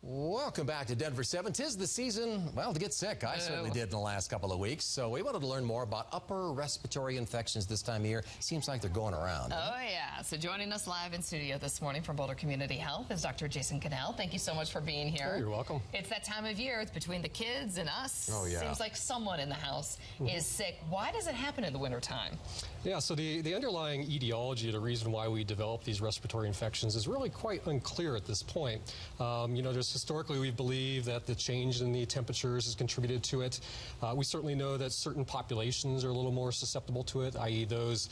Welcome back to Denver 7. 'Tis the season, well, to get sick. I certainly did in the last couple of weeks. So we wanted to learn more about upper respiratory infections this time of year. Seems like they're going around. Oh, yeah. So joining us live in studio this morning from Boulder Community Health is Dr. Jason Cannell. Thank you so much for being here. Oh, you're welcome. It's that time of year. It's between the kids and us. Oh, yeah. Seems like someone in the house is sick. Why does it happen in the wintertime? Yeah, so the underlying etiology, the reason why we develop these respiratory infections is really quite unclear at this point. There's historically we've believed that the change in the temperatures has contributed to it. We certainly know that certain populations are a little more susceptible to it, i.e. those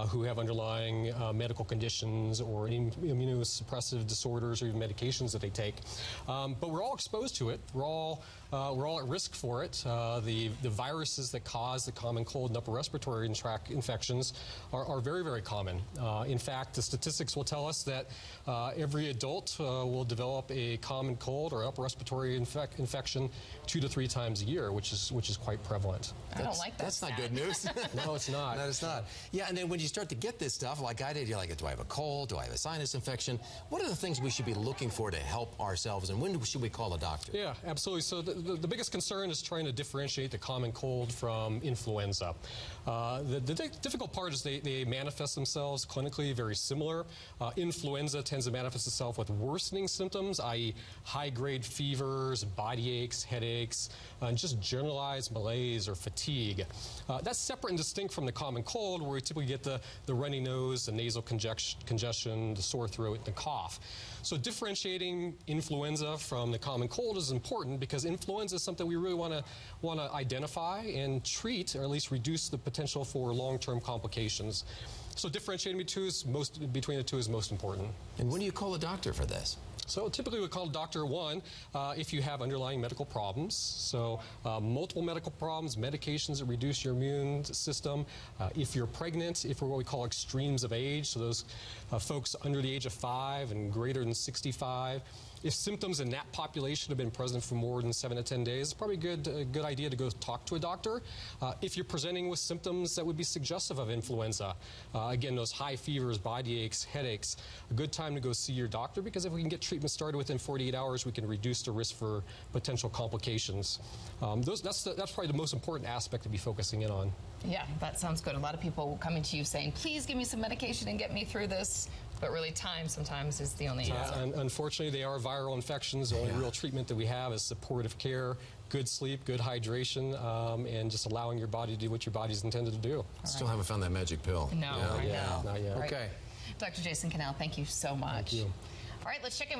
who have underlying medical conditions or immunosuppressive disorders or even medications that they take. But we're all exposed to it. We're all at risk for it. The viruses that cause the common cold and upper respiratory tract infections are very, very common. In fact, the statistics will tell us that every adult will develop a common cold or upper respiratory infection 2 to 3 times a year, which is quite prevalent. I don't like that. That's not good news. No, it's not. No, it's not. Yeah, and then when you start to get this stuff, like I did, you're like, do I have a cold? Do I have a sinus infection? What are the things we should be looking for to help ourselves, and when should we call a doctor? Yeah, absolutely. So the biggest concern is trying to differentiate the common cold from influenza. The difficult part is they manifest themselves clinically very similar. Influenza tends to manifest itself with worsening symptoms, i.e. high-grade fevers, body aches, headaches, and just generalized malaise or fatigue. That's separate and distinct from the common cold, where we typically get the runny nose, the nasal congestion, the sore throat, and the cough. So differentiating influenza from the common cold is important because influenza is something we really want to identify and treat, or at least reduce the potential for long-term complications. So differentiating between the two is most important. And when do you call a doctor for this? So typically we call Doctor 1 if you have underlying medical problems. So multiple medical problems, medications that reduce your immune system. If you're pregnant, if we're what we call extremes of age, so those folks under the age of 5 and greater than 65. If symptoms in that population have been present for more than 7 to 10 days, it's probably a good idea to go talk to a doctor. If you're presenting with symptoms that would be suggestive of influenza, again, those high fevers, body aches, headaches, a good time to go see your doctor, because if we can get treatment started within 48 hours, we can reduce the risk for potential complications. That's probably the most important aspect to be focusing in on. Yeah, that sounds good. A lot of people coming to you saying, please give me some medication and get me through this. But really, time sometimes is the only answer. And unfortunately, they are viral infections. The only real treatment that we have is supportive care, good sleep, good hydration, and just allowing your body to do what your body's intended to do. Still haven't found that magic pill. No, I know. Not yet. Okay. Dr. Jason Cannell, thank you so much. Thank you. All right, let's check in with